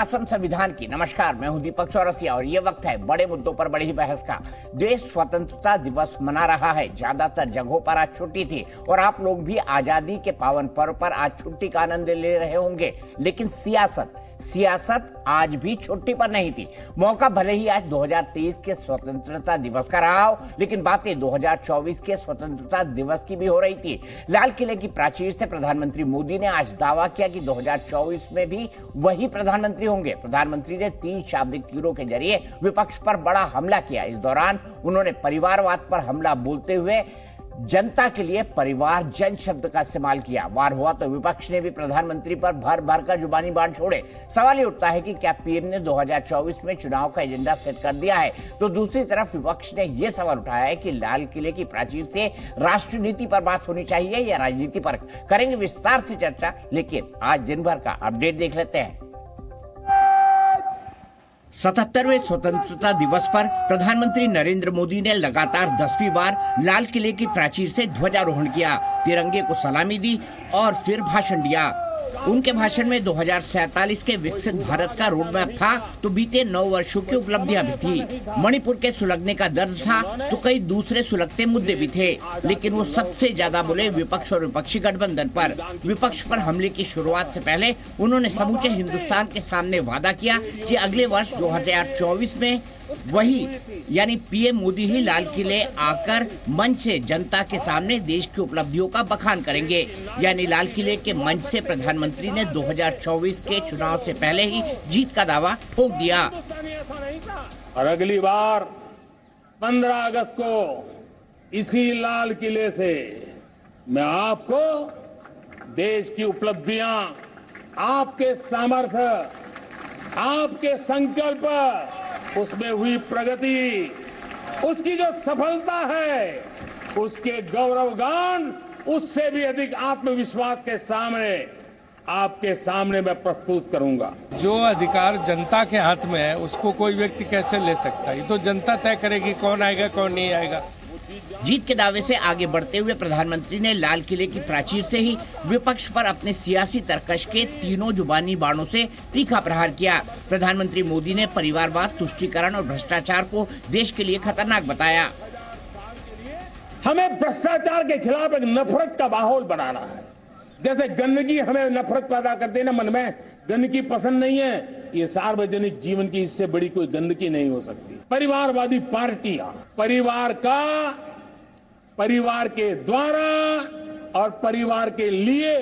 कसम संविधान की। नमस्कार, मैं हूं दीपक चौरसिया और ये वक्त है बड़े मुद्दों पर बड़ी ही बहस का। देश स्वतंत्रता दिवस मना रहा है। ज्यादातर जगहों पर आज छुट्टी थी और आप लोग भी आजादी के पावन पर्व पर आज छुट्टी का आनंद ले रहे होंगे। लेकिन सियासत आज भी छुट्टी पर नहीं थी। मौका भले ही आज 2023 के स्वतंत्रता दिवस का रहा हो, लेकिन बातें 2024 के स्वतंत्रता दिवस की भी हो रही थी। लाल किले की प्राचीर से प्रधानमंत्री मोदी ने आज दावा किया कि 2024 में भी वही प्रधानमंत्री होंगे। प्रधानमंत्री ने 3 शाब्दिक तीरों के जरिए विपक्ष पर बड़ा हमला किया। इस दौरान उन्होंने परिवारवाद पर हमला बोलते हुए जनता के लिए परिवार जन शब्द का इस्तेमाल किया। वार हुआ तो विपक्ष ने भी प्रधानमंत्री पर भर भर कर जुबानी बाण छोड़े। सवाल ये उठता है कि क्या पीएम ने 2024 में चुनाव का एजेंडा सेट कर दिया है? तो दूसरी तरफ विपक्ष ने यह सवाल उठाया है कि लाल किले की प्राचीर से राष्ट्रनीति पर बात होनी चाहिए या राजनीति पर। करेंगे विस्तार से चर्चा, लेकिन आज दिन भर का अपडेट देख लेते हैं। 77वें स्वतंत्रता दिवस पर प्रधानमंत्री नरेंद्र मोदी ने लगातार 10वीं बार लाल किले की प्राचीर से ध्वजारोहण किया, तिरंगे को सलामी दी और फिर भाषण दिया। उनके भाषण में 2047 के विकसित भारत का रोड मैप था तो बीते 9 वर्षों की उपलब्धियां भी थी। मणिपुर के सुलगने का दर्द था तो कई दूसरे सुलगते मुद्दे भी थे, लेकिन वो सबसे ज्यादा बोले विपक्ष और विपक्षी गठबंधन पर। विपक्ष पर हमले की शुरुआत से पहले उन्होंने समूचे हिंदुस्तान के सामने वादा किया कि अगले वर्ष 2024 में वही यानी पीएम मोदी ही लाल किले आकर मंच से जनता के सामने देश की उपलब्धियों का बखान करेंगे। यानी लाल किले के मंच से प्रधानमंत्री ने 2024 के चुनाव से पहले ही जीत का दावा ठोक दिया। और अगली बार 15 अगस्त को इसी लाल किले से मैं आपको देश की उपलब्धियां, आपके सामर्थ्य, आपके संकल्प, उसमें हुई प्रगति, उसकी जो सफलता है, उसके गौरवगान, उससे भी अधिक आत्मविश्वास के सामने आपके सामने मैं प्रस्तुत करूंगा। जो अधिकार जनता के हाथ में है उसको कोई व्यक्ति कैसे ले सकता है? ये तो जनता तय करेगी कौन आएगा कौन नहीं आएगा। जीत के दावे से आगे बढ़ते हुए प्रधानमंत्री ने लाल किले की प्राचीर से ही विपक्ष पर अपने सियासी तरकश के तीनों जुबानी बाणों से तीखा प्रहार किया। प्रधानमंत्री मोदी ने परिवारवाद, तुष्टीकरण और भ्रष्टाचार को देश के लिए खतरनाक बताया। हमें भ्रष्टाचार के खिलाफ एक नफरत का माहौल बनाना है। जैसे गंदगी हमें नफरत पैदा करती है ना, मन में गंदगी पसंद नहीं है, ये सार्वजनिक जीवन की इससे बड़ी कोई गंदगी नहीं हो सकती। परिवारवादी पार्टियां परिवार के द्वारा और परिवार के लिए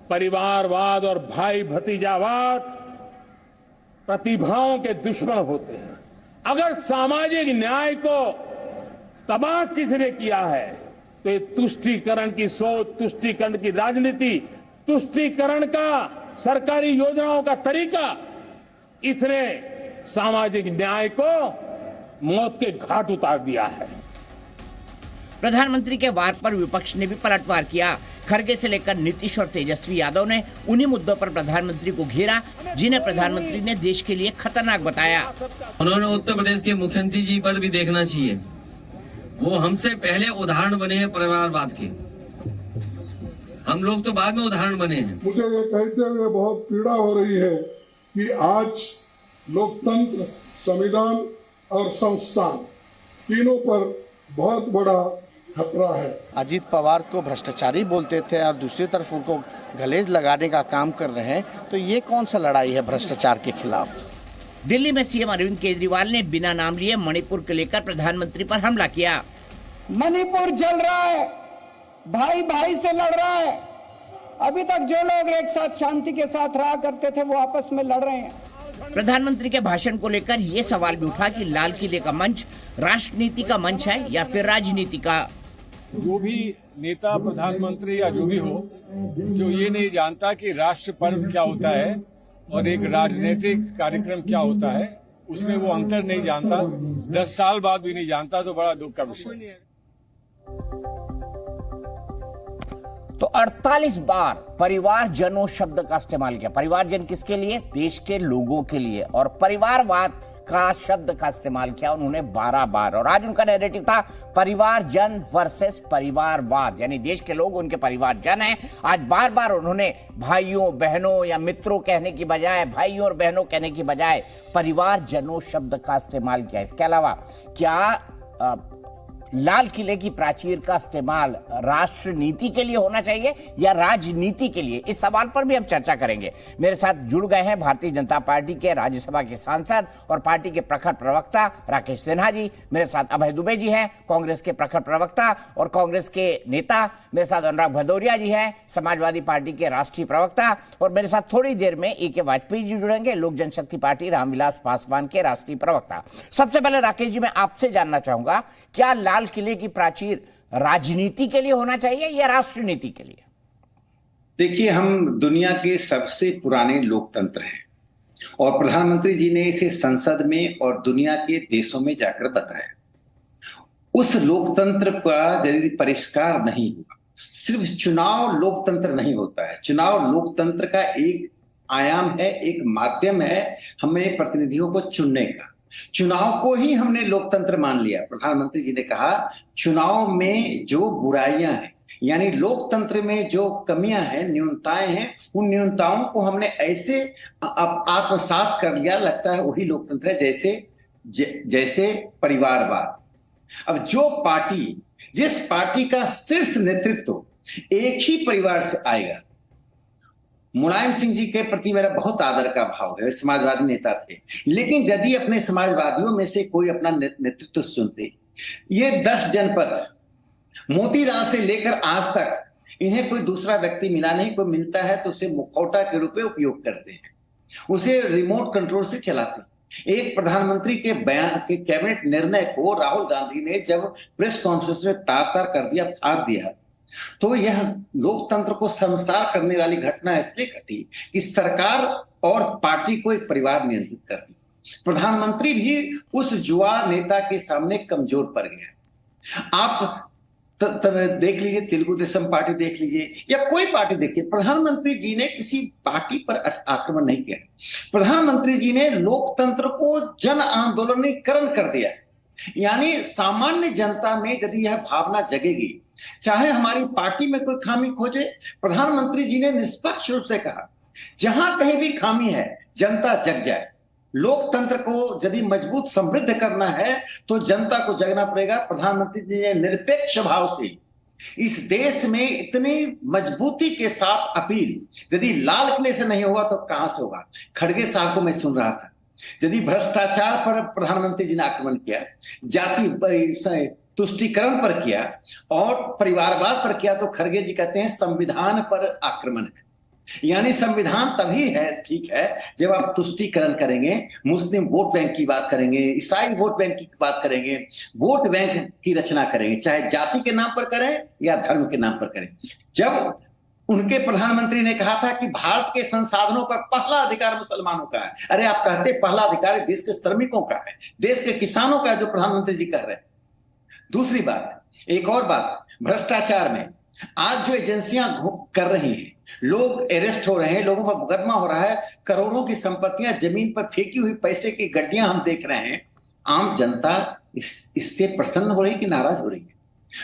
परिवारवाद और भाई भतीजावाद प्रतिभाओं के दुश्मन होते हैं। अगर सामाजिक न्याय को तबाह किसने किया है तो ये तुष्टीकरण की सोच, तुष्टीकरण की राजनीति, तुष्टीकरण का सरकारी योजनाओं का तरीका, इसने सामाजिक न्याय को मौत के घाट उतार दिया है। प्रधानमंत्री के वार पर विपक्ष ने भी पलटवार किया। खरगे से लेकर नीतीश और तेजस्वी यादव ने उन्हीं मुद्दों पर प्रधानमंत्री को घेरा जिन्हें प्रधानमंत्री ने देश के लिए खतरनाक बताया। उन्होंने उत्तर प्रदेश के मुख्यमंत्री जी पर भी देखना चाहिए, वो हमसे पहले उदाहरण बने हैं परिवारवाद के। हम लोग तो बाद में उदाहरण बने हैं। मुझे ये कहते हुए बहुत पीड़ा हो रही है कि आज लोकतंत्र, संविधान और संस्थान तीनों पर बहुत बड़ा खतरा है। अजीत पवार को भ्रष्टाचारी बोलते थे और दूसरी तरफ उनको गलेज लगाने का काम कर रहे हैं, तो ये कौन सा लड़ाई है भ्रष्टाचार के खिलाफ? दिल्ली में सीएम अरविंद केजरीवाल ने बिना नाम लिए मणिपुर को लेकर प्रधानमंत्री पर हमला किया। मणिपुर जल रहा है, भाई भाई से लड़ रहा है। अभी तक जो लोग एक साथ शांति के साथ रहा करते थे वो आपस में लड़ रहे हैं। प्रधानमंत्री के भाषण को लेकर ये सवाल भी उठा कि लाल किले का मंच राष्ट्रनीति का मंच है या फिर राजनीति का। जो भी नेता, प्रधानमंत्री या जो भी हो, जो ये नहीं जानता कि राष्ट्र पर्व क्या होता है और एक राजनीतिक कार्यक्रम क्या होता है, उसमें वो अंतर नहीं जानता, 10 साल बाद भी नहीं जानता, तो बड़ा दुख का विषय है। तो 48 बार परिवारजनों शब्द का इस्तेमाल किया। परिवारजन किसके लिए? देश के लोगों के लिए। और परिवारवाद का शब्द का इस्तेमाल किया उन्होंने 12 बार। और आज उनका नैरेटिव था परिवारजन वर्सेस परिवारवाद, यानी देश के लोग उनके परिवारजन हैं। आज बार बार उन्होंने भाइयों बहनों या मित्रों कहने की बजाय, भाइयों और बहनों कहने की बजाय परिवारजनों शब्द का इस्तेमाल किया। इसके अलावा क्या लाल किले की प्राचीर का इस्तेमाल राष्ट्र नीति के लिए होना चाहिए या राजनीति के लिए, इस सवाल पर भी हम चर्चा करेंगे। मेरे साथ जुड़ गए हैं भारतीय जनता पार्टी के राज्यसभा के सांसद और पार्टी के प्रखर प्रवक्ता राकेश सिन्हा जी, मेरे साथ अभय दुबे जी हैं, कांग्रेस के प्रखर प्रवक्ता और कांग्रेस के नेता, मेरे साथ अनुराग भदौरिया जी हैं, समाजवादी पार्टी के राष्ट्रीय प्रवक्ता, और मेरे साथ थोड़ी देर में ए.के. वाजपेयी जी जुड़ेंगे, लोक जनशक्ति पार्टी रामविलास पासवान के राष्ट्रीय प्रवक्ता। सबसे पहले राकेश जी, मैं आपसे जानना चाहूंगा, क्या लाल किले की प्राचीर राजनीति के लिए होना चाहिए या राष्ट्र नीति के लिए? देखिए, हम दुनिया के सबसे पुराने लोकतंत्र हैं और प्रधानमंत्री जी ने इसे संसद में और दुनिया के देशों में जाकर बताया। उस लोकतंत्र का यदि परिष्कार नहीं हुआ, सिर्फ चुनाव लोकतंत्र नहीं होता है। चुनाव लोकतंत्र का एक आयाम है, एक माध्यम है हमें प्रतिनिधियों को चुनने का। चुनाव को ही हमने लोकतंत्र मान लिया। प्रधानमंत्री जी ने कहा चुनाव में जो बुराइयां हैं, यानी लोकतंत्र में जो कमियां हैं, न्यूनताएं हैं, उन न्यूनताओं को हमने ऐसे आत्मसात कर लिया, लगता है वही लोकतंत्र है जैसे परिवारवाद। अब जिस पार्टी का शीर्ष नेतृत्व एक ही परिवार से आएगा, मुलायम सिंह जी के प्रति मेरा बहुत आदर का भाव है, समाजवादी नेता थे, लेकिन यदि अपने समाजवादियों में से कोई अपना नेतृत्व सुनते, ये 10 जनपद मोतीराज से लेकर आज तक इन्हें कोई दूसरा व्यक्ति मिला नहीं। कोई मिलता है तो उसे मुखौटा के रूप में उपयोग करते हैं, उसे रिमोट कंट्रोल से चलाते हैं। एक प्रधानमंत्री के बयान के कैबिनेट निर्णय को राहुल गांधी ने जब प्रेस कॉन्फ्रेंस में तार कर दिया, फाड़ दिया, तो यह लोकतंत्र को शर्मसार करने वाली घटना इसलिए घटी कि सरकार और पार्टी को एक परिवार नियंत्रित कर दी। प्रधानमंत्री भी उस जुआ नेता के सामने कमजोर पड़ गया। आप देख लीजिए, तेलुगु देशम पार्टी देख लीजिए या कोई पार्टी देखिए, प्रधानमंत्री जी ने किसी पार्टी पर आक्रमण नहीं किया। प्रधानमंत्री जी ने लोकतंत्र को जन आंदोलनीकरण कर दिया। यानी सामान्य जनता में यदि यह भावना जगेगी, चाहे हमारी पार्टी में कोई खामी खोजे, प्रधानमंत्री जी ने निष्पक्ष रूप से कहा जहां कहीं भी खामी है जनता जग जाए। लोकतंत्र को यदि मजबूत समृद्ध करना है तो जनता को जगना पड़ेगा। प्रधानमंत्री जी ने निरपेक्ष भाव से इस देश में इतनी मजबूती के साथ अपील, यदि लाल किले से नहीं होगा तो कहां से होगा। खड़गे साहब को मैं सुन रहा था, यदि भ्रष्टाचार पर प्रधानमंत्री जी ने आक्रमण किया, जाति तुष्टीकरण पर किया और परिवारवाद पर किया, तो खड़गे जी कहते हैं संविधान पर आक्रमण है। यानी संविधान तभी है, ठीक है, जब आप तुष्टीकरण करेंगे, मुस्लिम वोट बैंक की बात करेंगे, ईसाई वोट बैंक की बात करेंगे, वोट बैंक की रचना करेंगे, चाहे जाति के नाम पर करें या धर्म के नाम पर करें। जब उनके प्रधानमंत्री ने कहा था कि भारत के संसाधनों पर पहला अधिकार मुसलमानों का है, अरे आप कहते पहला अधिकार देश के श्रमिकों का है, देश के किसानों का है, जो प्रधानमंत्री जी कह रहे हैं। दूसरी बात, एक और बात, भ्रष्टाचार में आज जो एजेंसियां कर रही हैं, लोग अरेस्ट हो रहे हैं, लोगों पर मुकदमा हो रहा है, करोड़ों की संपत्तियां जमीन पर फेंकी हुई पैसे की गड्डियां हम देख रहे हैं। आम जनता इससे प्रसन्न हो रही कि नाराज हो रही है?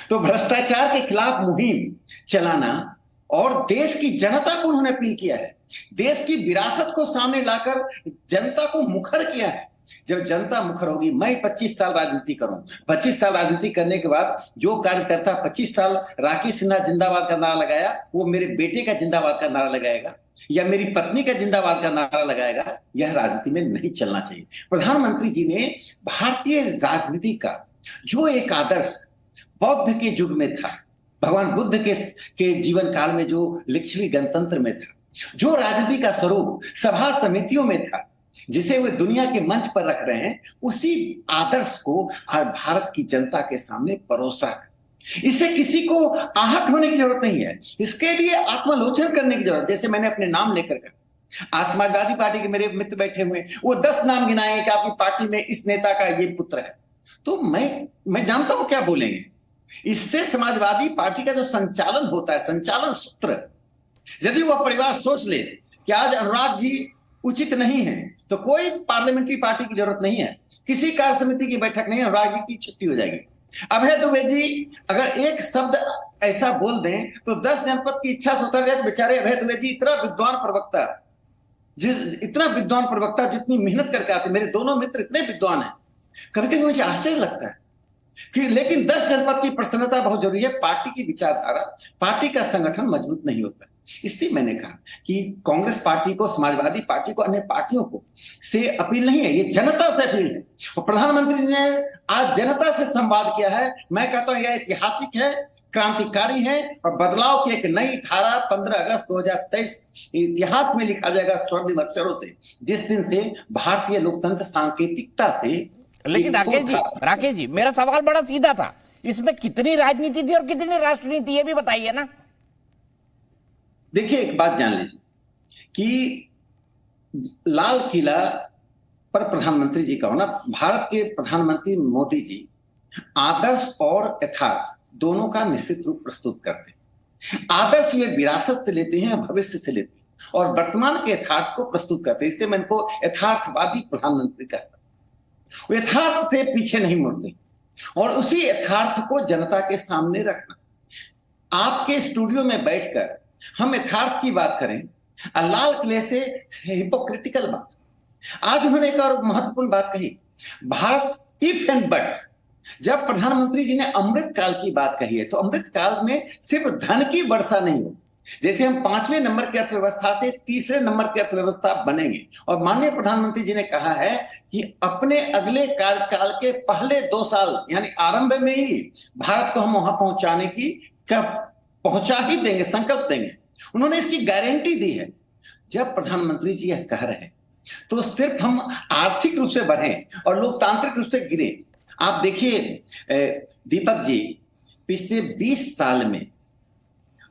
तो भ्रष्टाचार के खिलाफ मुहिम चलाना और देश की जनता को उन्होंने अपील किया है, देश की विरासत को सामने लाकर जनता को मुखर किया है। जब जनता मुखर होगी, मैं 25 साल राजनीति करूं, 25 साल राजनीति करने के बाद जो कार्यकर्ता 25 साल राकेश सिन्हा जिंदाबाद का नारा लगाया, वो मेरे बेटे का जिंदाबाद का नारा लगाएगा या मेरी पत्नी का जिंदाबाद का नारा लगाएगा। यह राजनीति में नहीं चलना चाहिए। प्रधानमंत्री जी ने भारतीय राजनीति का जो एक आदर्श बौद्ध के युग में था, भगवान बुद्ध के जीवन काल में जो लिच्छवी गणतंत्र में था, जो राजनीति का स्वरूप सभा समितियों में था, जिसे वे दुनिया के मंच पर रख रहे हैं, उसी आदर्श को आज भारत की जनता के सामने परोसा है। इससे किसी को आहत होने की जरूरत नहीं है, इसके लिए आत्मालोचन करने की जरूरत। जैसे मैंने अपने नाम लेकर कहा, आज समाजवादी पार्टी के मेरे मित्र बैठे हुए, वो 10 नाम गिनाए कि आपकी पार्टी में इस नेता का ये पुत्र है, तो मैं जानता हूं क्या बोलेंगे। इससे समाजवादी पार्टी का जो संचालन होता है, संचालन सूत्र, यदि वह परिवार सोच ले कि आज अनुराग जी उचित नहीं है, तो कोई पार्लियामेंट्री पार्टी की जरूरत नहीं है। किसी कार्य समिति की बैठक नहीं, अनुराग जी की छुट्टी हो जाएगी। अभय दुबे जी अगर एक शब्द ऐसा बोल दें तो 10 जनपद की इच्छा से उतर जाए तो बेचारे अभय दुबे जी इतना विद्वान प्रवक्ता जितनी मेहनत करके आते, मेरे दोनों मित्र इतने विद्वान हैं, कभी कभी मुझे आश्चर्य लगता है कि लेकिन 10 जनपद की प्रसन्नता बहुत जरूरी है। पार्टी की विचारधारा, पार्टी का संगठन मजबूत नहीं होता। इसलिए मैंने कहा कि कांग्रेस पार्टी को, समाजवादी पार्टी को, अन्य पार्टियों को से अपील नहीं है, ये जनता से अपील है। और प्रधानमंत्री ने आज जनता से संवाद किया है। मैं कहता हूं यह ऐतिहासिक है, क्रांतिकारी है और बदलाव की एक नई धारा 15 अगस्त 2023 इतिहास में लिखा जाएगा स्वर्णिम अक्षरों से, जिस दिन से भारतीय लोकतंत्र सांकेतिकता से। लेकिन राकेश जी मेरा सवाल बड़ा सीधा था, इसमें कितनी राजनीति थी और कितनी राष्ट्रनीति, ये भी बताइए ना। देखिए एक बात जान लीजिए कि लाल किला पर प्रधानमंत्री जी का होना, भारत के प्रधानमंत्री मोदी जी आदर्श और यथार्थ दोनों का निश्चित रूप प्रस्तुत करते हैं। आदर्श वे विरासत से लेते हैं, भविष्य से लेते हैं, और वर्तमान के यथार्थ को प्रस्तुत करते हैं। इसलिए मैं इनको यथार्थवादी प्रधानमंत्री कहता हूं। वो यथार्थ से पीछे नहीं मुड़ते और उसी यथार्थ को जनता के सामने रखना। आपके स्टूडियो में बैठकर हम यथार्थ की बात करें, लाल किले से हिपोक्रिटिकल बात। आज उन्होंने एक और महत्वपूर्ण बात कही, भारत इफ एंड बट। जब प्रधानमंत्री जी ने अमृत काल की बात कही है तो अमृत काल में सिर्फ धन की वर्षा नहीं हो, जैसे हम 5वें नंबर की अर्थव्यवस्था से 3रे नंबर की अर्थव्यवस्था बनेंगे। और माननीय प्रधानमंत्री जी ने कहा है कि अपने अगले कार्यकाल के पहले 2 साल यानी आरंभ में ही भारत को हम वहां पहुंचाने की पहुंचा ही देंगे, संकल्प देंगे। उन्होंने इसकी गारंटी दी है। जब प्रधानमंत्री जी यह कह रहे हैं तो सिर्फ हम आर्थिक रूप से बढ़े और लोकतांत्रिक रूप से गिरे। आप देखिए दीपक जी, पिछले 20 साल में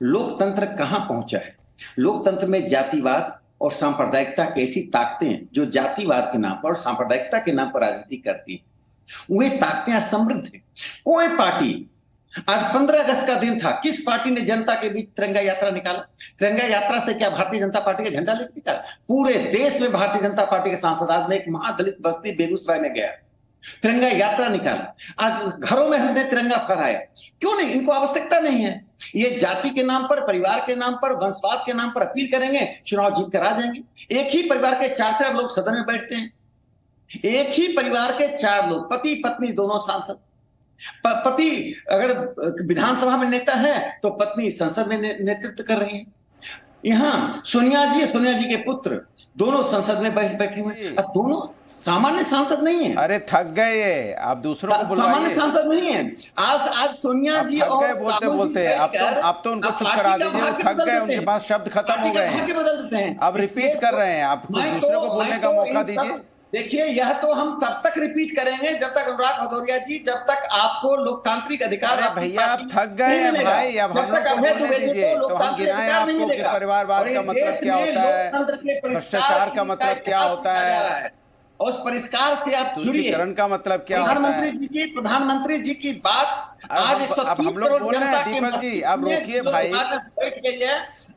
लोकतंत्र कहां पहुंचा है। लोकतंत्र में जातिवाद और सांप्रदायिकता की ऐसी ताकतें हैं जो जातिवाद के नाम पर और सांप्रदायिकता के नाम पर राजनीति करती हैं, वे ताकतें समृद्ध हैं। कोई पार्टी, आज 15 अगस्त का दिन था, किस पार्टी ने जनता के बीच तिरंगा यात्रा निकाला? तिरंगा यात्रा से क्या भारतीय जनता पार्टी का झंडा लेकर निकाला? पूरे देश में भारतीय जनता पार्टी के सांसद, आज मैं एक महादलित बस्ती बेगूसराय में गया, तिरंगा यात्रा निकाला। आज घरों में हमने तिरंगा फहराया। क्यों नहीं? इनको आवश्यकता नहीं है। ये जाति के नाम पर, परिवार के नाम पर, वंशवाद के नाम पर अपील करेंगे, चुनाव जीत कर आ जाएंगे। एक ही परिवार के 4-4 लोग सदन में बैठते हैं, एक ही परिवार के 4 लोग, पति पत्नी दोनों सांसद। पति अगर विधानसभा में नेता है तो पत्नी संसद में नेतृत्व कर रही है। यहाँ सोनिया जी के पुत्र दोनों संसद में बैठे हुए, दोनों सामान्य सांसद नहीं है। अरे थक गए ये, आप दूसरों को बुलाइए। सामान्य सांसद नहीं है। आज सोनिया जी और बोलते अब तो उनको चुप करा दीजिए, थक गए, उनके पास शब्द खत्म हो गए हैं, अब रिपीट कर रहे हैं। आप दूसरे को बोलने का मौका दीजिए। देखिए, यह तो हम तब तक रिपीट करेंगे जब तक अनुराग भदौरिया जी, जब तक आपको लोकतांत्रिक अधिकार। भैया आप थक गए हैं भाई, अब हम लोग को बोलने दीजिए तो हम गिनाएं आपको कि परिवारवाद का मतलब क्या होता है, भ्रष्टाचार का मतलब क्या होता है, और उस परिष्कार से आप तुष्टीकरण का मतलब क्या होता है। प्रधानमंत्री जी की बात आज अब हम लोग बोल रहे हैं। दीपक जी आप रोकिए भाई, बैठ गई है।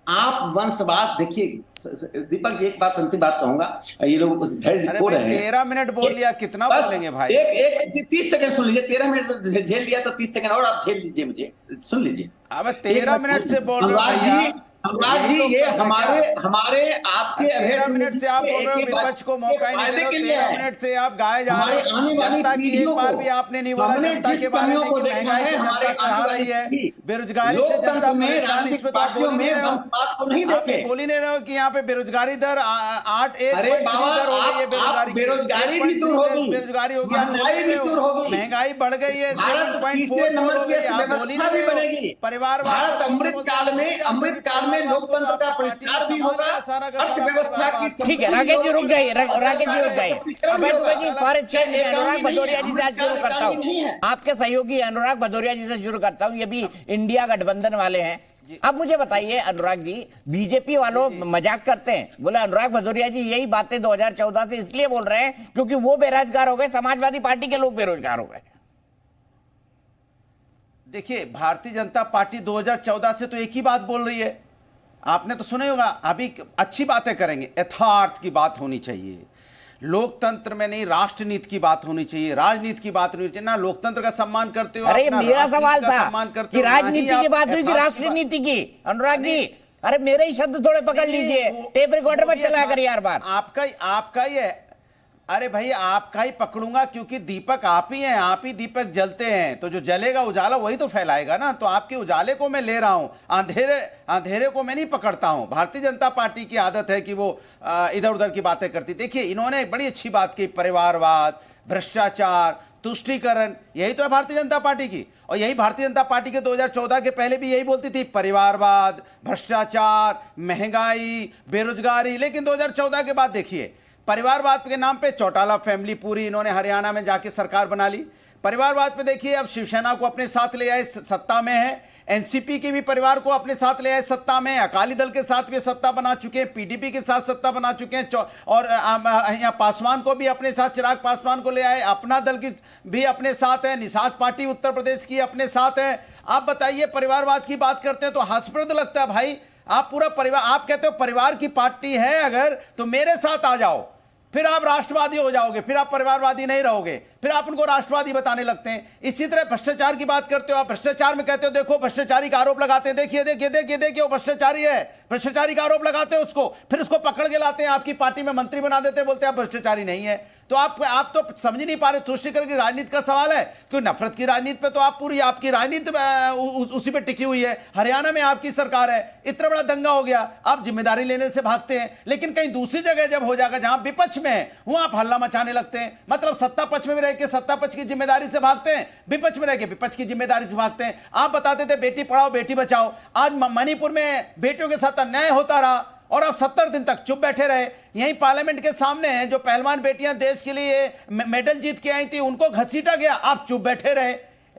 आप वंशवाद देखिए। दीपक जी एक बात, अंतिम बात कहूंगा, ये लोग धैर्य खो रहे हैं। 13 मिनट बोल लिया, कितना बोलेंगे भाई? एक 30 सेकंड सुन लीजिए। 13 मिनट झेल लिया तो 30 सेकंड और आप झेल लीजिए, मुझे सुन लीजिए। अब 13 मिनट से बोल रहे हैं अनुराग जी, ये हमारे आपके 13 मिनट से आप बोल रहे हो, विपक्ष को मौका ही नहीं दे रहे। 13 मिनट से आप गाए जा रहे हैं। जनता की एक बार भी आपने नहीं बोला जनता के बारे में कि महंगाई से जनता चढ़ा रही है, बेरोजगारी से जनता परेशान, इस पर तो आप बोल नहीं रहे हो। आप बोल ही नहीं रहे हो कि यहाँ पे बेरोजगारी दर 8.1 दर हो गई है। बेरोजगारी भी दूर होगी, बेरोजगारी हो गया, महंगाई बढ़ गई है, 7.4 हो गई। आप बोल ही नहीं रहे हो। परिवार अमृत काल में लोकतंत्र का परिष्कार भी होगा, अर्थव्यवस्था की। ठीक है राकेश जी रुक जाइए, राकेश जी रुक जाइए। अनुराग भदौरिया जी से आज शुरू करता हूँ, आपके सहयोगी अनुराग भदौरिया जी से शुरू करता हूँ। ये भी इंडिया गठबंधन वाले हैं। अब मुझे बताइए अनुराग जी, बीजेपी वालों मजाक करते हैं, बोले अनुराग भदौरिया जी यही बातें 2014 से इसलिए बोल रहे हैं क्योंकि वो बेरोजगार हो गए, समाजवादी पार्टी के लोग बेरोजगार हो गए। देखिए, भारतीय जनता पार्टी 2014 से तो एक ही बात बोल रही है, आपने तो सुना होगा। अभी अच्छी बातें करेंगे, यथार्थ की बात होनी चाहिए, लोकतंत्र में नहीं राष्ट्रनीति की बात होनी चाहिए, राजनीति की बात होनी चाहिए। ना लोकतंत्र का सम्मान करते हो। अरे मेरा सवाल था कि राजनीति की बात हुई कि राष्ट्रनीति की। अनुराग जी, अरे मेरे ही शब्द थोड़े पकड़ लीजिए, टेप रिकॉर्डर पर चलाया कर यार बार। आपका ही है। अरे भाई आपका ही पकड़ूंगा, क्योंकि दीपक आप ही हैं, आप ही दीपक जलते हैं, तो जो जलेगा उजाला वही तो फैलाएगा ना। तो आपके उजाले को मैं ले रहा हूं, अंधेरे को मैं नहीं पकड़ता हूं। भारतीय जनता पार्टी की आदत है कि वो इधर उधर की बातें करती। देखिए इन्होंने एक बड़ी अच्छी बात की, परिवारवाद, भ्रष्टाचार, तुष्टीकरण, यही तो है भारतीय जनता पार्टी की। और यही भारतीय जनता पार्टी के 2014 के पहले भी यही बोलती थी, परिवारवाद, भ्रष्टाचार, महंगाई, बेरोजगारी। लेकिन 2014 के बाद देखिए, परिवारवाद के नाम पे चौटाला फैमिली पूरी इन्होंने हरियाणा में जाके सरकार बना ली। परिवारवाद पे देखिए अब शिवसेना को अपने साथ ले आए, सत्ता में है। एनसीपी के भी परिवार को अपने साथ ले आए, सत्ता में। अकाली दल के साथ भी सत्ता बना चुके हैं, पीडीपी के साथ सत्ता बना चुके हैं। और यहाँ पासवान को भी अपने साथ, चिराग पासवान को ले आए। अपना दल की भी अपने साथ है, निषाद पार्टी उत्तर प्रदेश की अपने साथ है। आप बताइए, परिवारवाद की बात करते हैं तो हास्यप्रद लगता है भाई। आप पूरा परिवार, आप कहते हो परिवार की पार्टी है अगर, तो मेरे साथ आ जाओ, फिर आप राष्ट्रवादी हो जाओगे, फिर आप परिवारवादी नहीं रहोगे, फिर आप उनको राष्ट्रवादी बताने लगते हैं। इसी तरह भ्रष्टाचार की बात करते हो आप, भ्रष्टाचार में कहते हो देखो भ्रष्टाचारी का आरोप लगाते हैं, देखिए देखिए देखिए देखिए वो भ्रष्टाचारी है, भ्रष्टाचारी का आरोप लगाते हैं उसको, फिर उसको पकड़ के लाते हैं, आपकी पार्टी में मंत्री बना देते हैं, बोलते हैं आप भ्रष्टाचारी नहीं है। तो आप तो समझ नहीं पा रहे। तुष्टीकरण की राजनीति का सवाल है, क्यों नफरत की राजनीति पे तो आप पूरी आपकी राजनीति उसी पे टिकी हुई है। हरियाणा में आपकी सरकार है, इतना बड़ा दंगा हो गया, आप जिम्मेदारी लेने से भागते हैं। लेकिन कहीं दूसरी जगह जब हो जाएगा जहां विपक्ष में है, वहां आप हल्ला मचाने लगते हैं। मतलब सत्ता पक्ष में रह के सत्ता पक्ष की जिम्मेदारी से भागते हैं, विपक्ष में रह के विपक्ष की जिम्मेदारी से भागते हैं। आप बताते थे बेटी पढ़ाओ बेटी बचाओ, आज मणिपुर में बेटियों के साथ अन्याय होता रहा और आप 70 दिन तक चुप बैठे रहे। यहीं पार्लियामेंट के सामने हैं जो पहलवान बेटियां देश के लिए मेडल जीत के आई थी, उनको घसीटा गया, आप चुप बैठे रहे।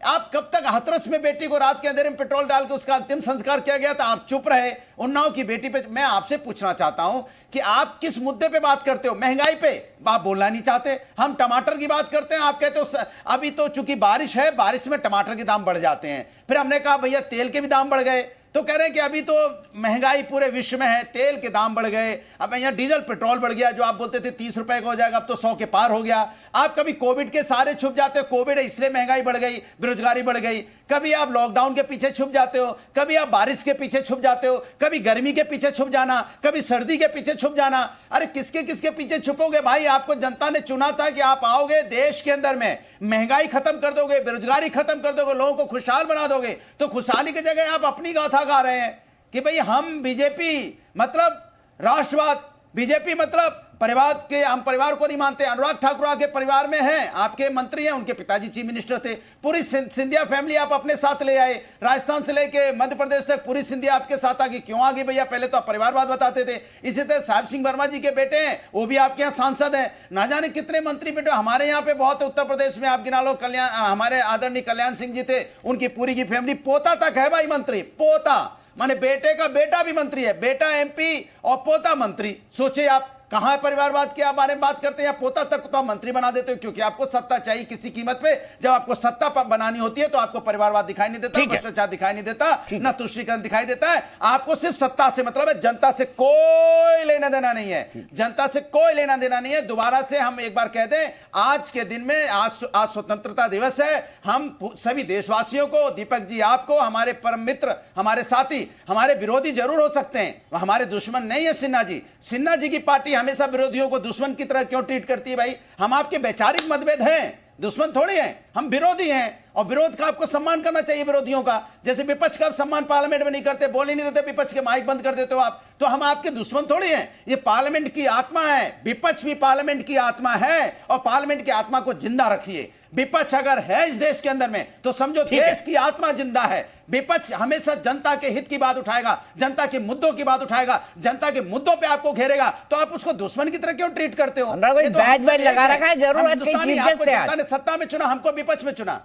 आप कब तक, हाथरस में बेटी को रात के अंधेरे में पेट्रोल डाल के उसका अंतिम संस्कार किया गया था, आप चुप रहे। उन्नाव की बेटी पे मैं आपसे पूछना चाहता हूं कि आप किस मुद्दे पे बात करते हो? महंगाई पे आप बोलना नहीं चाहते। हम टमाटर की बात करते हैं, आप कहते हो अभी तो चूंकि बारिश है, बारिश में टमाटर के दाम बढ़ जाते हैं। फिर हमने कहा भैया तेल के भी दाम बढ़ गए, तो कह रहे हैं कि अभी तो महंगाई पूरे विश्व में है, तेल के दाम बढ़ गए। अब यहाँ डीजल पेट्रोल बढ़ गया, जो आप बोलते थे 30 रुपए का हो जाएगा, अब तो 100 के पार हो गया। आप कभी कोविड के सारे छुप जाते हो, कोविड है इसलिए महंगाई बढ़ गई, बेरोजगारी बढ़ गई। कभी आप लॉकडाउन के पीछे छुप जाते हो, कभी आप बारिश के पीछे छुप जाते हो, कभी गर्मी के पीछे छुप जाना, कभी सर्दी के पीछे छुप जाना। अरे किसके किसके पीछे छुपोगे भाई? आपको जनता ने चुना था कि आप आओगे, देश के अंदर में महंगाई खत्म कर दोगे, बेरोजगारी खत्म कर दोगे, लोगों को खुशहाल बना दोगे। तो खुशहाली की जगह आप अपनी गाथा गा रहे हैं कि भाई हम बीजेपी मतलब राष्ट्रवाद, बीजेपी मतलब परिवार के, हम परिवार को नहीं मानते। अनुराग ठाकुर आपके परिवार में हैं, आपके मंत्री हैं, उनके पिताजी चीफ मिनिस्टर थे। पूरी सिंधिया फैमिली आप अपने साथ ले आए, राजस्थान से लेके मध्य प्रदेश तक पूरी सिंधिया आपके साथ आ गई। क्यों आ गई भैया? पहले तो आप परिवारवाद बताते थे। इसी तरह साहिब सिंह वर्मा जी के बेटे हैं, वो भी आपके यहाँ सांसद हैं। ना जाने कितने मंत्री बेटे हमारे यहाँ पे बहुत, उत्तर प्रदेश में आप गिना लो, कल्याण, हमारे आदरणीय कल्याण सिंह जी थे, उनकी पूरी की फैमिली, पोता तक है भाई मंत्री, पोता माने बेटे का बेटा भी मंत्री है, बेटा एमपी और पोता मंत्री। सोचिए आप कहां है परिवारवाद के बारे में बात करते हैं? पोता तक तो आप मंत्री बना देते हो, क्योंकि आपको सत्ता चाहिए किसी कीमत पे। जब आपको सत्ता बनानी होती है तो आपको परिवारवाद दिखाई नहीं देता, भ्रष्टाचार दिखाई नहीं देता, ना तुष्टीकरण दिखाई देता है। आपको सिर्फ सत्ता से मतलब है, जनता से कोई लेना देना नहीं है, जनता से कोई लेना देना नहीं है। दोबारा से हम एक बार कह दें, आज के दिन में, आज स्वतंत्रता दिवस है, हम सभी देशवासियों को, दीपक जी आपको, हमारे परम मित्र, हमारे साथी, हमारे विरोधी जरूर हो सकते हैं, हमारे दुश्मन नहीं है सिन्हा जी। सिन्हा जी की पार्टी हमेशा विरोधियों को दुश्मन की तरह क्यों ट्रीट करती है भाई? हम आपके वैचारिक मतभेद हैं, दुश्मन थोड़ी हैं, हम विरोधी हैं। और विरोध का आपको सम्मान करना चाहिए, विरोधियों का। जैसे विपक्ष का सम्मान पार्लियामेंट में नहीं करते, बोल ही नहीं देते, विपक्ष के माइक बंद कर देते हो आप, तो हम आपके दुश्मन थोड़ी हैं। ये पार्लियामेंट की आत्मा है, विपक्ष भी पार्लियामेंट की आत्मा है, और पार्लियामेंट की आत्मा को जिंदा रखिए। विपक्ष अगर है इस देश के अंदर में, तो समझो देश की आत्मा जिंदा है। विपक्ष हमेशा जनता के हित की बात उठाएगा, जनता के मुद्दों की बात उठाएगा, जनता के मुद्दों पे आपको घेरेगा, तो आप उसको दुश्मन की तरह क्यों ट्रीट करते हो? बैज बैज लगा रखा है, जरूर जनता ने सत्ता में चुना, हमको विपक्ष में चुना।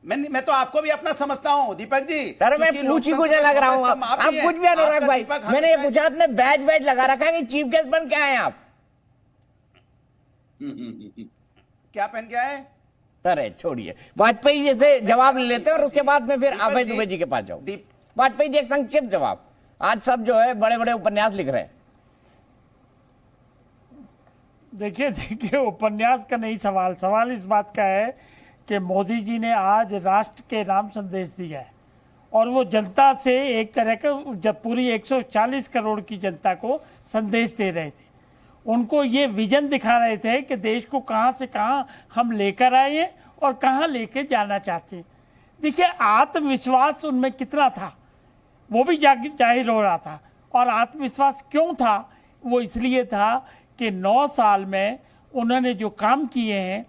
मैं तो आपको भी अपना समझता हूं दीपक जी। सर मैं पूछी कुछ लग रहा हूं, आप कुछ भी अनुराग भाई, मैंने ये पूछा, आपने बैज बैज लगा रखा है कि चीफ गेस्ट बन के आए आप? क्या पहन के आए? अरे छोड़िए, वाजपेयी जी से जवाब ले लेते हैं और उसके बाद में फिर अभय दुबे जी के पास जाओ। वाजपेयी जी एक संक्षिप्त जवाब। आज सब जो है बड़े बड़े उपन्यास लिख रहे हैं, देखिए उपन्यास का नहीं सवाल, सवाल इस बात का है कि मोदी जी ने आज राष्ट्र के नाम संदेश दिया है और वो जनता से एक तरह का जब पूरी 140 करोड़ की जनता को संदेश दे रहे थे। उनको ये विजन दिखा रहे थे कि देश को कहाँ से कहाँ हम लेकर आए हैं और कहाँ लेके जाना चाहते हैं। देखिए आत्मविश्वास उनमें कितना था वो भी जाहिर हो रहा था। और आत्मविश्वास क्यों था? वो इसलिए था कि 9 साल में उन्होंने जो काम किए हैं,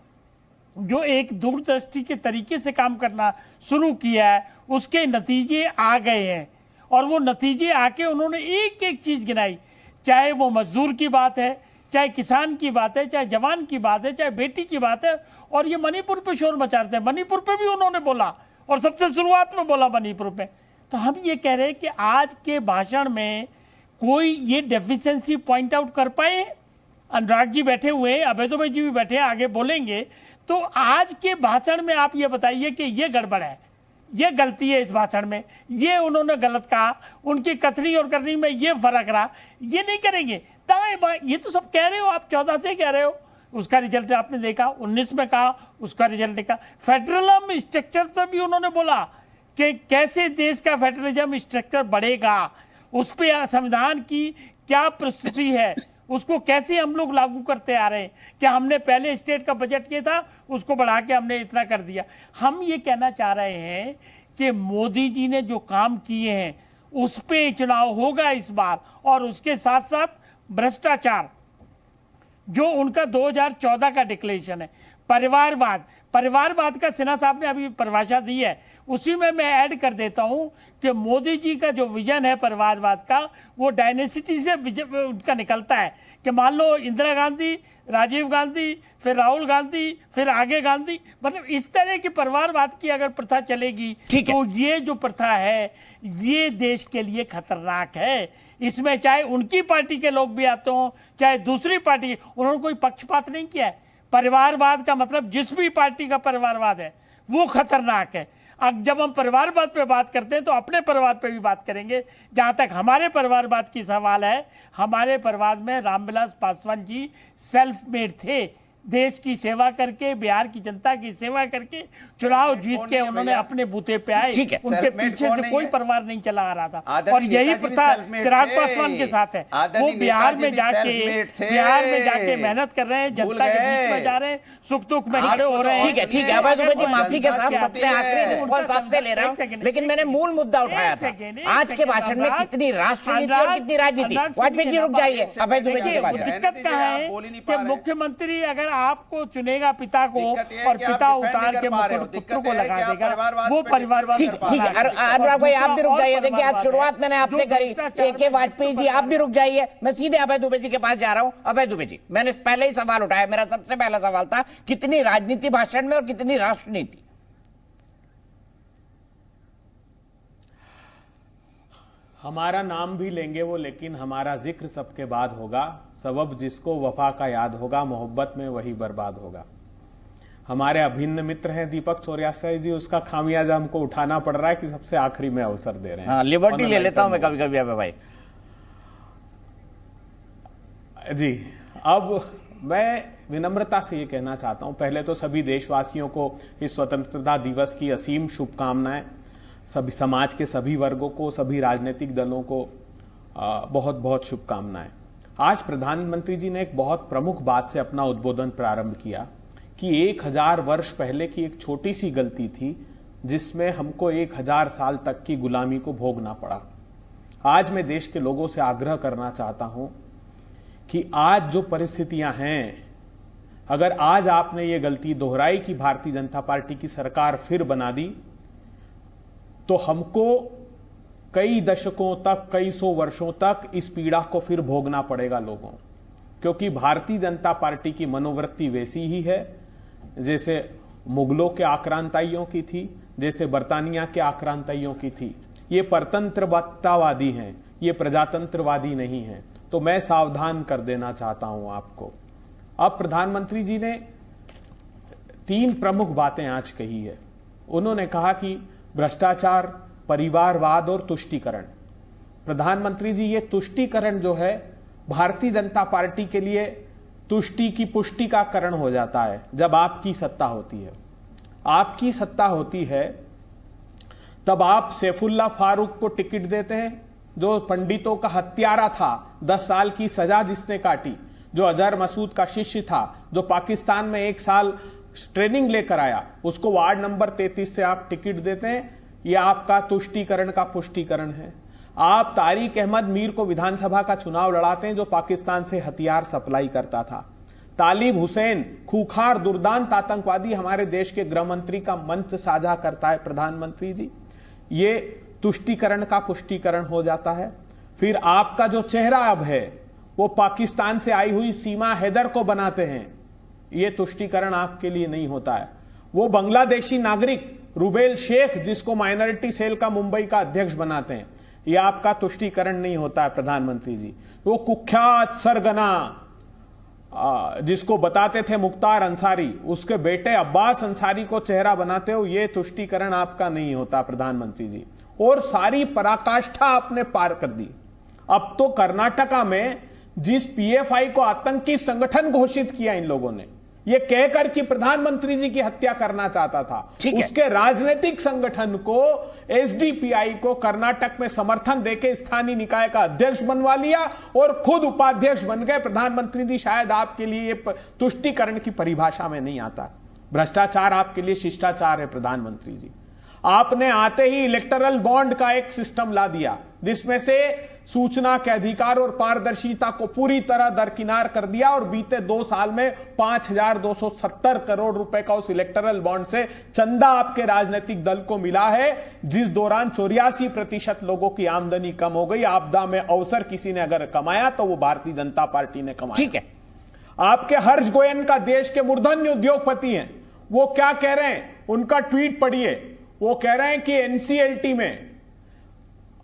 जो एक दूरदृष्टि के तरीके से काम करना शुरू किया है, उसके नतीजे आ गए हैं। और वो नतीजे आके उन्होंने एक एक चीज़ गिनाई, चाहे वो मजदूर की बात है, चाहे किसान की बात है, चाहे जवान की बात है, चाहे बेटी की बात है। और ये मणिपुर पे शोर मचाते हैं, मणिपुर पे भी उन्होंने बोला और सबसे शुरुआत में बोला मणिपुर पे। तो हम ये कह रहे हैं कि आज के भाषण में कोई ये डेफिशिएंसी पॉइंट आउट कर पाए? अनुराग जी बैठे हुए हैं, अभय दुबे जी भी बैठे हैं, आगे बोलेंगे। तो आज के भाषण में आप ये बताइए कि ये गड़बड़ है, ये गलती है इस भाषण में, ये उन्होंने गलत कहा, उनकी कथनी और करनी में ये फर्क रहा, ये नहीं करेंगे। दाएं बाएं ये तो सब कह रहे हो आप, 14 से कह रहे हो, उसका रिजल्ट आपने देखा, 19 में कहा, उसका रिजल्ट देखा। फेडरलिज्म स्ट्रक्चर पर भी उन्होंने बोला कि कैसे देश का फेडरलिज्म स्ट्रक्चर बढ़ेगा, उस पर संविधान की क्या प्रस्तुति है, उसको कैसे हम लोग लागू करते आ रहे हैं। क्या हमने पहले स्टेट का बजट किया था, उसको बढ़ा के हमने इतना कर दिया। हम ये कहना चाह रहे हैं कि मोदी जी ने जो काम किए हैं उस पे चुनाव होगा इस बार। और उसके साथ साथ भ्रष्टाचार जो उनका 2014 का डिक्लेरेशन है, परिवारवाद का सिन्हा साहब ने अभी परिभाषा दी है, उसी में मैं ऐड कर देता हूं कि मोदी जी का जो विजन है परिवारवाद का, वो डायनेसिटी से उनका निकलता है कि मान लो इंदिरा गांधी, राजीव गांधी, फिर राहुल गांधी, फिर आगे गांधी, मतलब इस तरह की परिवारवाद की अगर प्रथा चलेगी तो ये जो प्रथा है ये देश के लिए खतरनाक है। इसमें चाहे उनकी पार्टी के लोग भी आते हो, चाहे दूसरी पार्टी, उन्होंने कोई पक्षपात नहीं किया है। परिवारवाद का मतलब जिस भी पार्टी का परिवारवाद है वो खतरनाक है। अब जब हम परिवारवाद पे बात करते हैं तो अपने परिवार पे भी बात करेंगे। जहां तक हमारे परिवारवाद की सवाल है, हमारे परिवार में रामविलास पासवान जी सेल्फ मेड थे, देश की सेवा करके, बिहार की जनता की सेवा करके चुनाव जीत के उन्होंने अपने बूते पे आए, उनके पीछे से कोई परिवार नहीं चला आ रहा था। और यही प्रथा चिराग पासवान के साथ है। वो बिहार में जाके मेहनत कर रहे हैं, जनता के बीच में जा रहे हैं, सुख दुख में खड़े हो रहे हैं। ठीक है अभय दुबे जी, माफी के साथ सबसे आखिरी रिस्पॉन्स आपसे ले रहा हूं, लेकिन मैंने मूल मुद्दा उठाया था आज के भाषण में कितनी राष्ट्रनीति और कितनी राजनीति। वाजपेयी जी रुक जाइए, अभय दुबे जी दिक्कत कहाँ है कि मुख्यमंत्री अगर आपको चुनेगा पिता को और पिता उतार के पुत्र को लगा देगा, वो परिवारवाद। ठीक है अनुराग भाई आप भी रुक जाइए। देखिए आज शुरुआत मैंने आपसे करी के वाजपेयी जी, आप भी रुक जाइए। मैं सीधे अभय दुबे जी के पास जा रहा हूं। अभय दुबे जी, मैंने पहले ही सवाल उठाया, मेरा सबसे पहला सवाल था कितनी राजनीति भाषण में और कितनी राष्ट्रनीति। हमारा नाम भी लेंगे वो, लेकिन हमारा जिक्र सबके बाद होगा। सबब जिसको वफा का याद होगा, मोहब्बत में वही बर्बाद होगा। हमारे अभिन्न मित्र हैं दीपक चौरसिया जी, उसका खामियाजा हमको उठाना पड़ रहा है कि सबसे आखिरी में अवसर दे रहे हैं। हाँ, लिबर्टी ले लेता हूं मैं कभी कभी अबे भाई जी। अब मैं विनम्रता से ये कहना चाहता हूं, पहले तो सभी देशवासियों को इस स्वतंत्रता दिवस की असीम शुभकामनाएं, सभी समाज के सभी वर्गों को, सभी राजनीतिक दलों को बहुत बहुत शुभकामनाएं। आज प्रधानमंत्री जी ने एक बहुत प्रमुख बात से अपना उद्बोधन प्रारंभ किया कि 1000 वर्ष पहले की एक छोटी सी गलती थी जिसमें हमको 1000 साल तक की गुलामी को भोगना पड़ा। आज मैं देश के लोगों से आग्रह करना चाहता हूं कि आज जो परिस्थितियां हैं, अगर आज आपने ये गलती दोहराई कि भारतीय जनता पार्टी की सरकार फिर बना दी, तो हमको कई दशकों तक, कई सौ वर्षों तक इस पीड़ा को फिर भोगना पड़ेगा लोगों, क्योंकि भारतीय जनता पार्टी की मनोवृत्ति वैसी ही है जैसे मुगलों के आक्रांताइयों की थी, जैसे बर्तानिया के आक्रांताइयों की थी। ये परतंत्रवादी हैं, ये प्रजातंत्रवादी नहीं हैं। तो मैं सावधान कर देना चाहता हूं आपको। अब प्रधानमंत्री जी ने 3 प्रमुख बातें आज कही है। उन्होंने कहा कि भ्रष्टाचार, परिवारवाद और तुष्टीकरण। प्रधानमंत्री जी, ये तुष्टीकरण जो है भारतीय जनता पार्टी के लिए तुष्टि की पुष्टि का कारण हो जाता है जब आपकी सत्ता होती है। आपकी सत्ता होती है तब आप सैफुल्ला फारूक को टिकट देते हैं, जो पंडितों का हत्यारा था, 10 साल की सजा जिसने काटी, जो अजहर मसूद का शिष्य था, जो पाकिस्तान में 1 साल ट्रेनिंग लेकर आया, उसको वार्ड नंबर 33 से आप टिकट देते हैं। यह आपका तुष्टीकरण का पुष्टिकरण है। आप तारिक अहमद मीर को विधानसभा का चुनाव लड़ाते हैं, जो पाकिस्तान से हथियार सप्लाई करता था। तालिब हुसैन, खूंखार दुर्दांत आतंकवादी, हमारे देश के गृह मंत्री का मंच साझा करता है प्रधानमंत्री जी। ये तुष्टीकरण का पुष्टिकरण हो जाता है। फिर आपका जो चेहरा अब है वो पाकिस्तान से आई हुई सीमा हैदर को बनाते हैं, ये तुष्टीकरण आपके लिए नहीं होता है। वो बांग्लादेशी नागरिक रुबेल शेख, जिसको माइनॉरिटी सेल का मुंबई का अध्यक्ष बनाते हैं, यह आपका तुष्टीकरण नहीं होता है प्रधानमंत्री जी। वो कुख्यात सरगना जिसको बताते थे मुख्तार अंसारी, उसके बेटे अब्बास अंसारी को चेहरा बनाते हो, ये तुष्टीकरण आपका नहीं होता प्रधानमंत्री जी। और सारी पराकाष्ठा आपने पार कर दी। अब तो कर्नाटका में जिस पीएफआई को आतंकी संगठन घोषित किया इन लोगों ने, ये कहकर कि प्रधानमंत्री जी की हत्या करना चाहता था, उसके राजनीतिक संगठन को, एसडीपीआई को कर्नाटक में समर्थन देके स्थानीय निकाय का अध्यक्ष बनवा लिया और खुद उपाध्यक्ष बन गए। प्रधानमंत्री जी, शायद आपके लिए ये तुष्टीकरण की परिभाषा में नहीं आता। भ्रष्टाचार आपके लिए शिष्टाचार है प्रधानमंत्री जी। आपने आते ही इलेक्टरल बॉन्ड का एक सिस्टम ला दिया, जिसमें से सूचना के अधिकार और पारदर्शिता को पूरी तरह दरकिनार कर दिया, और बीते 2 साल में 5,270 करोड़ रुपए का उस इलेक्टरल बॉन्ड से चंदा आपके राजनीतिक दल को मिला है, जिस दौरान 84% लोगों की आमदनी कम हो गई। आपदा में अवसर किसी ने अगर कमाया तो वो भारतीय जनता पार्टी ने कमाया। ठीक है। आपके हर्ष गोयन का देश के मूर्धन्य उद्योगपति हैं, वो क्या कह रहे हैं, उनका ट्वीट पढ़िए। वो कह रहे हैं कि एनसीएलटी में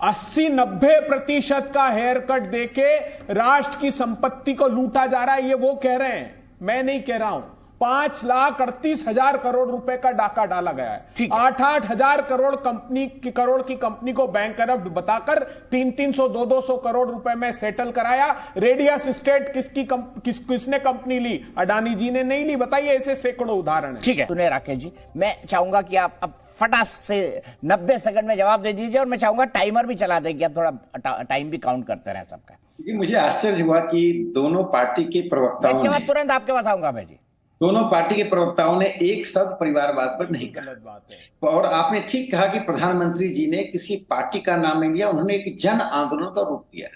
80-90% का हेयर कट देके राष्ट्र की संपत्ति को लूटा जा रहा है। ये वो कह रहे हैं, मैं नहीं कह रहा हूं। 5,38,000 करोड़ रुपए का डाका डाला गया है। 8-8 हजार करोड़ की कंपनी को बैंकरप्ट बताकर 300-300, 200 करोड़ रुपए में सेटल कराया। रेडियस स्टेट किसने कंपनी ली? अडानी जी ने नहीं ली। बताइए, ऐसे सैकड़ों उदाहरण है। ठीक है, सुने राकेश जी, मैं चाहूंगा कि आप अब फटास से 90 सेकंड में जवाब दे दीजिए, और मैं चाहूंगा टाइमर भी चला दें कि आप थोड़ा टाइम भी काउंट करते रहे सबका। मुझे आश्चर्य हुआ कि दोनों पार्टी के प्रवक्ताओं ने, इसके बाद तुरंत आपके पास आऊंगा मैं जी, दोनों पार्टी के प्रवक्ताओं ने एक शब्द परिवारवाद पर नहीं कहा। बात है। और आपने ठीक कहा कि प्रधानमंत्री जी ने किसी पार्टी का नाम नहीं लिया, उन्होंने एक जन आंदोलन का रूप दिया।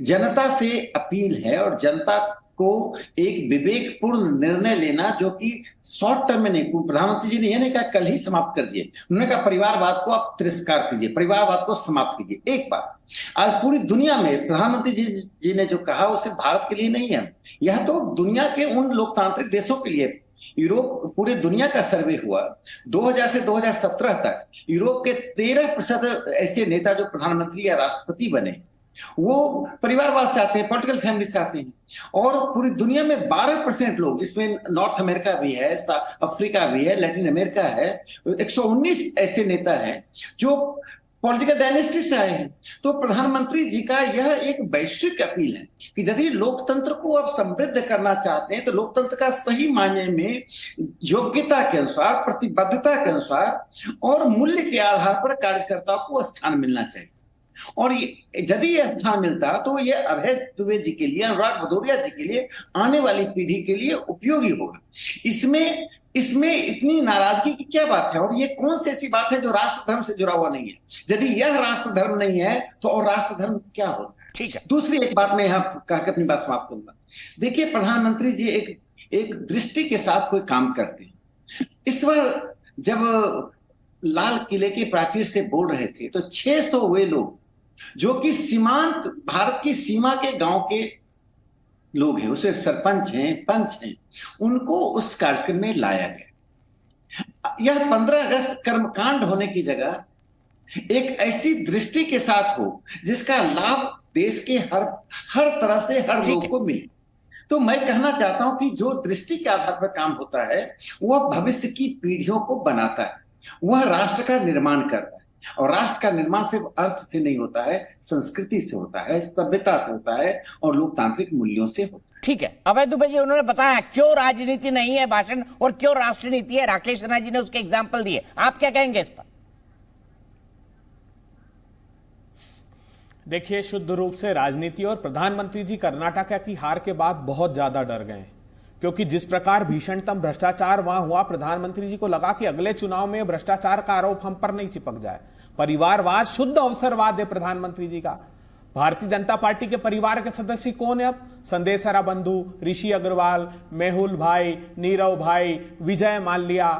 जनता से अपील है और जनता को एक विवेकपूर्ण निर्णय लेना, जो कि शॉर्ट टर्म में नहीं। प्रधानमंत्री जी ने यह नहीं कहा कल ही समाप्त कर दिए, उन्होंने कहा परिवारवाद को आप तिरस्कार कीजिए, परिवारवाद को समाप्त कीजिए। एक बात, आज पूरी दुनिया में प्रधानमंत्री जी ने जो कहा उसे भारत के लिए नहीं है, यह तो दुनिया के उन लोकतांत्रिक देशों के लिए। यूरोप, पूरी दुनिया का सर्वे हुआ 2000 से 2017 तक, यूरोप के 13% ऐसे नेता जो प्रधानमंत्री या राष्ट्रपति बने वो परिवारवाद से आते हैं, पॉलिटिकल फैमिली से आते हैं। और पूरी दुनिया में 12% लोग, जिसमें नॉर्थ अमेरिका भी है, अफ्रीका भी है, लैटिन अमेरिका है, 119 ऐसे नेता हैं जो पॉलिटिकल डायनेस्टी से आए हैं। तो प्रधानमंत्री जी का यह एक वैश्विक अपील है कि यदि लोकतंत्र को आप समृद्ध करना चाहते हैं तो लोकतंत्र का सही मायने में योग्यता के अनुसार, प्रतिबद्धता के अनुसार और मूल्य के आधार पर कार्यकर्ताओं को स्थान मिलना चाहिए। और यदि यह स्थान मिलता तो यह अभय दुबे जी के लिए, अनुराग भदौरिया जी के लिए, आने वाली पीढ़ी के लिए उपयोगी होगा। इसमें इतनी नाराजगी की क्या बात है? और ये कौन सी ऐसी बात है जो राष्ट्र धर्म से जुड़ा हुआ नहीं है? यदि यह राष्ट्र धर्म नहीं है तो और राष्ट्र धर्म क्या होता है? ठीक है। दूसरी एक बात मैं यहाँ कहकर अपनी बात समाप्त करूंगा। देखिए, प्रधानमंत्री जी एक दृष्टि के साथ कोई काम करते हैं। इस बार जब लाल किले के प्राचीर से बोल रहे थे तो 600 वे लोग जो कि सीमांत भारत की सीमा के गांव के लोग हैं, उसमें सरपंच हैं, पंच हैं, उनको उस कार्यक्रम में लाया गया। यह 15 अगस्त कर्मकांड होने की जगह एक ऐसी दृष्टि के साथ हो जिसका लाभ देश के हर तरह से हर लोग को मिले। तो मैं कहना चाहता हूं कि जो दृष्टि के आधार पर काम होता है वह भविष्य की पीढ़ियों को बनाता है, वह राष्ट्र का निर्माण करता है। और राष्ट्र का निर्माण सिर्फ अर्थ से नहीं होता है, संस्कृति से होता है, सभ्यता से होता है और लोकतांत्रिक मूल्यों से होता है। ठीक है, अभय दुबे जी उन्होंने बताया क्यों राजनीति नहीं है भाषण और क्यों राष्ट्र नीति है। राकेश सिन्हा जी ने उसके एग्जाम्पल दिए, आप क्या कहेंगे इस पर? देखिए, शुद्ध रूप से राजनीति, और प्रधानमंत्री जी कर्नाटक की हार के बाद बहुत ज्यादा डर गए, क्योंकि जिस प्रकार भीषणतम भ्रष्टाचार वहां हुआ, प्रधानमंत्री जी को लगा कि अगले चुनाव में भ्रष्टाचार का आरोप हम पर नहीं चिपक जाए। परिवारवाद, शुद्ध अवसरवाद है प्रधानमंत्री जी का। भारतीय जनता पार्टी के परिवार के सदस्य कौन है अब? संदेशरा बंधु, ऋषि अग्रवाल, मेहुल भाई, नीरव भाई, विजय माल्या,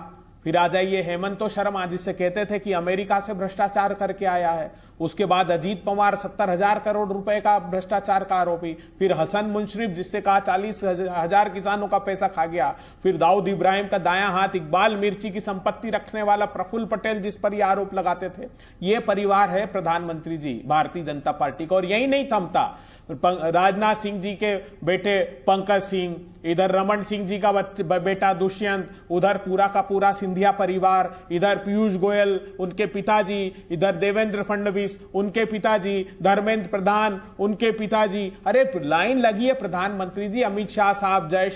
फिर आ जाइए हेमंत शर्मा, जिससे कहते थे कि अमेरिका से भ्रष्टाचार करके आया है। उसके बाद अजीत पवार, 70,000 करोड़ रुपए का भ्रष्टाचार का आरोपी। फिर हसन मुंशरिफ, जिससे कहा 40,000 किसानों का पैसा खा गया। फिर दाऊद इब्राहिम का दायां हाथ इकबाल मिर्ची की संपत्ति रखने वाला प्रफुल्ल पटेल, जिस पर यह आरोप लगाते थे। ये परिवार है प्रधानमंत्री जी भारतीय जनता पार्टी का। और यही नहीं थमता, राजनाथ सिंह जी के बेटे पंकज सिंह, इधर रमन सिंह जी का बेटा दुष्यंत, उधर पूरा का पूरा सिंधिया परिवार, इधर पीयूष गोयल उनके पिताजी, इधर देवेंद्र फडणवीस उनके पिताजी, धर्मेंद्र प्रधान उनके पिताजी। अरे लाइन लगी है प्रधानमंत्री जी, अमित शाह साहब, जय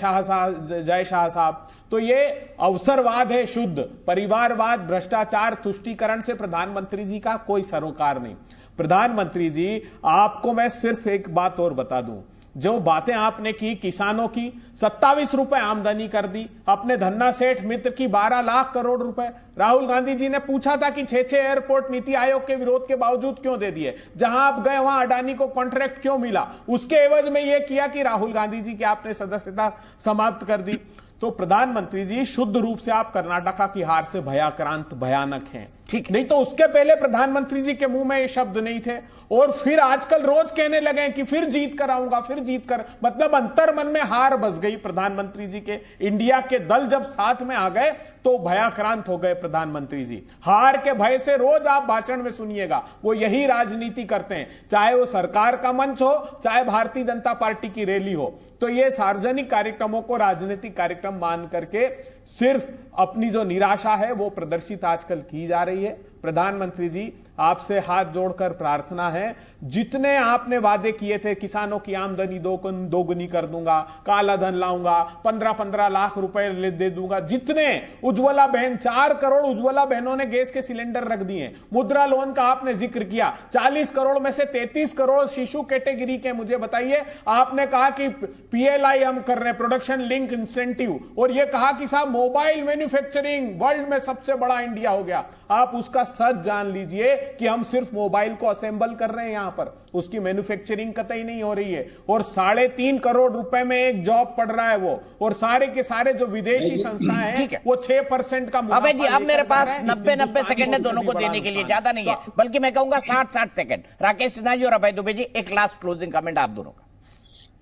शाह साहब। तो ये अवसरवाद है शुद्ध, परिवारवाद, भ्रष्टाचार, तुष्टीकरण से प्रधानमंत्री जी का कोई सरोकार नहीं। प्रधानमंत्री जी, आपको मैं सिर्फ एक बात और बता दूं, जो बातें आपने की किसानों की, 27 रुपए आमदनी कर दी, अपने धन्ना सेठ मित्र की 12 लाख करोड़ रुपए। राहुल गांधी जी ने पूछा था कि 6 एयरपोर्ट नीति आयोग के विरोध के बावजूद क्यों दे दिए, जहां आप गए वहां अडानी को कॉन्ट्रैक्ट क्यों मिला, उसके एवज में यह किया कि राहुल गांधी जी की आपने सदस्यता समाप्त कर दी। तो प्रधानमंत्री जी, शुद्ध रूप से आप कर्नाटका की हार से भयाक्रांत, भयानक हैं। ठीक, नहीं तो उसके पहले प्रधानमंत्री जी के मुंह में ये शब्द नहीं थे, और फिर आजकल रोज कहने लगे कि फिर जीत कर आऊंगा, फिर जीत कर, मतलब अंतर मन में हार बस गई प्रधानमंत्री जी के। इंडिया के दल जब साथ में आ गए तो भयाक्रांत हो गए प्रधानमंत्री जी। हार के भय से रोज आप भाषण में सुनिएगा वो यही राजनीति करते हैं, चाहे वो सरकार का मंच हो, चाहे भारतीय जनता पार्टी की रैली हो। तो ये सार्वजनिक कार्यक्रमों को राजनीतिक कार्यक्रम मान करके सिर्फ अपनी जो निराशा है वो प्रदर्शित आजकल की जा रही है। प्रधानमंत्री जी, आपसे हाथ जोड़कर प्रार्थना है, जितने आपने वादे किए थे, किसानों की आमदनी दोगुनी कर दूंगा, काला धन लाऊंगा, 15-15 लाख रुपए दे दूंगा, जितने उज्ज्वला बहन, 4 करोड़ उज्ज्वला बहनों ने गैस के सिलेंडर रख दिए। मुद्रा लोन का आपने जिक्र किया, 40 करोड़ में से 33 करोड़ शिशु कैटेगरी के। मुझे बताइए, आपने कहा कि PLI हम कर रहे हैं, प्रोडक्शन लिंक इंसेंटिव, और यह कहा कि साहब मोबाइल मैन्युफैक्चरिंग वर्ल्ड में सबसे बड़ा इंडिया हो गया। आप उसका सच जान लीजिए कि हम सिर्फ मोबाइल को असेंबल कर रहे हैं, यहां पर उसकी मैन्युफैक्चरिंग कतई नहीं हो रही है। और 3.5 करोड़ रुपए में एक जॉब पड़ रहा है वो, और सारे के सारे जो विदेशी संस्थाएं हैं वो 6% का मुनाफा। अबे जी, अब मेरे पास 90 सेकंड है दोनों को देने के लिए, ज्यादा नहीं है, बल्कि मैं कहूंगा 60 सेकंड। राकेश सिन्हा जी और अभय दुबे जी, एक लास्ट क्लोजिंग कमेंट आप दोनों का।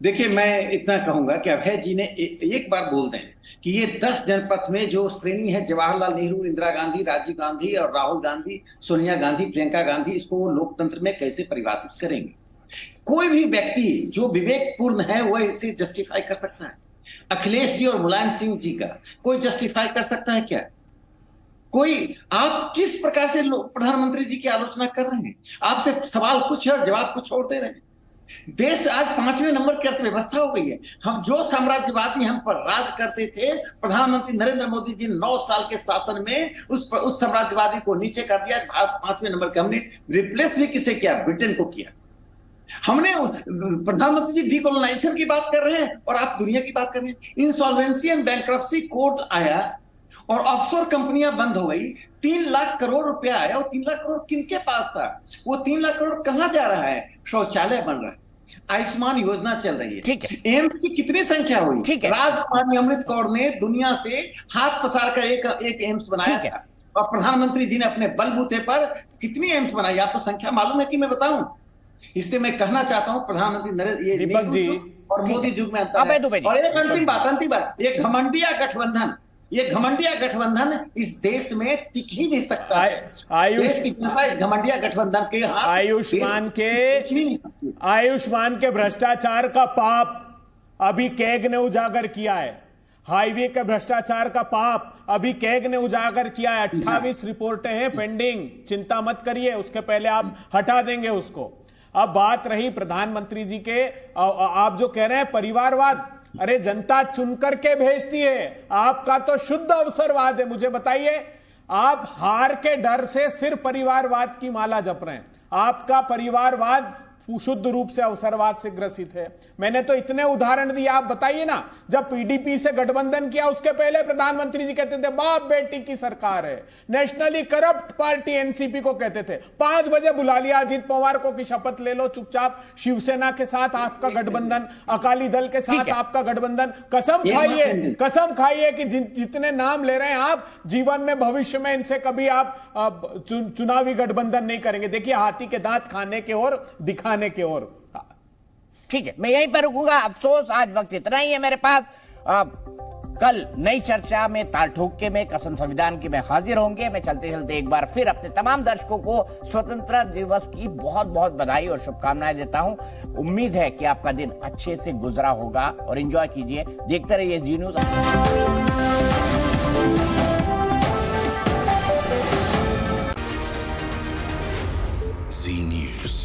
देखिए, मैं इतना कहूंगा कि अभय जी ने एक बार बोल दें कि ये 10 जनपथ में जो श्रेणी है, जवाहरलाल नेहरू, इंदिरा गांधी, राजीव गांधी और राहुल गांधी, सोनिया गांधी, प्रियंका गांधी, इसको वो लोकतंत्र में कैसे परिभाषित करेंगे? कोई भी व्यक्ति जो विवेकपूर्ण है वो इसे जस्टिफाई कर सकता है। अखिलेश जी और मुलायम सिंह जी का कोई जस्टिफाई कर सकता है क्या? कोई? आप किस प्रकार से प्रधानमंत्री जी की आलोचना कर रहे हैं? आपसे सवाल कुछ है और जवाब कुछ और दे रहे हैं। देश आज 5वें नंबर की अर्थव्यवस्था हो गई है। हम जो साम्राज्यवादी हम पर राज करते थे, प्रधानमंत्री नरेंद्र मोदी जी 9 साल के शासन में उस साम्राज्यवादी को नीचे कर दिया। भारत 5वें नंबर के, हमने रिप्लेस भी किसे किया? ब्रिटेन को किया। हमने, प्रधानमंत्री जी डीकोलोनाइजेशन की बात कर रहे हैं और आप दुनिया की बात कर रहे हैं। इंसॉल्वेंसी एंड बैंक्रप्सी कोड आया और ऑफशोर कंपनियां बंद हो गई। 3 लाख करोड़ रुपया आया, और 3 लाख करोड़ किनके पास था? वो 3 लाख करोड़ कहां जा रहा है? शौचालय बन रहा है, आयुष्मान योजना चल रही है, ठीक है। एम्स की कितनी संख्या हुई? ठीक है। राजकुमारी अमृत कौर ने दुनिया से हाथ पसार कर एक एम्स बनाया था, और प्रधानमंत्री जी ने अपने बलबूते पर कितनी एम्स बनाई? आपको संख्या मालूम है कि मैं बताऊं? इसलिए मैं कहना चाहता हूं, प्रधानमंत्री नरेंद्र जी और मोदी युग में अंतर है। और एक अंतिम बात, ये घमंडिया गठबंधन इस देश में टिक ही नहीं सकता है। देश की जनता इस घमंडिया गठबंधन के हाथ, आयुष्मान के भ्रष्टाचार का पाप अभी कैग ने उजागर किया है। हाईवे के भ्रष्टाचार का पाप अभी कैग ने उजागर किया है। 28 रिपोर्टें हैं पेंडिंग, चिंता मत करिए, उसके पहले आप हटा देंगे उसको। अब बात रही प्रधानमंत्री जी के, आप जो कह रहे हैं परिवारवाद, अरे जनता चुन करके भेजती है, आपका तो शुद्ध अवसरवाद है। मुझे बताइए, आप हार के डर से सिर्फ परिवारवाद की माला जप रहे हैं। आपका परिवारवाद शुद्ध रूप से अवसरवाद से ग्रसित है। मैंने तो इतने उदाहरण दिए, आप बताइए ना, जब पीडीपी से गठबंधन किया उसके पहले प्रधानमंत्री जी कहते थे बाप बेटी की सरकार है। नेशनली करप्ट पार्टी एनसीपी को कहते थे 5 बजे बुला लिया अजीत पवार को कि शपथ ले लो चुपचाप, शिवसेना के साथ आपका गठबंधन, अकाली दल के साथ आपका गठबंधन। कसम खाइए कि जितने नाम ले रहे हैं आप, जीवन में भविष्य में इनसे कभी आप चुनावी गठबंधन नहीं करेंगे। देखिए, हाथी के दांत खाने के और दिखाने के और। ठीक है, मैं यहीं पर रुकूंगा। अफसोस आज वक्त इतना ही है मेरे पास। कल नई चर्चा में ताल ठोक के में कसम संविधान की मैं हाजिर होंगे। मैं चलते चलते एक बार फिर अपने तमाम दर्शकों को स्वतंत्रता दिवस की बहुत बहुत बधाई और शुभकामनाएं देता हूं। उम्मीद है कि आपका दिन अच्छे से गुजरा होगा और एंजॉय कीजिए। देखते रहिए जी न्यूज़। जी न्यूज़।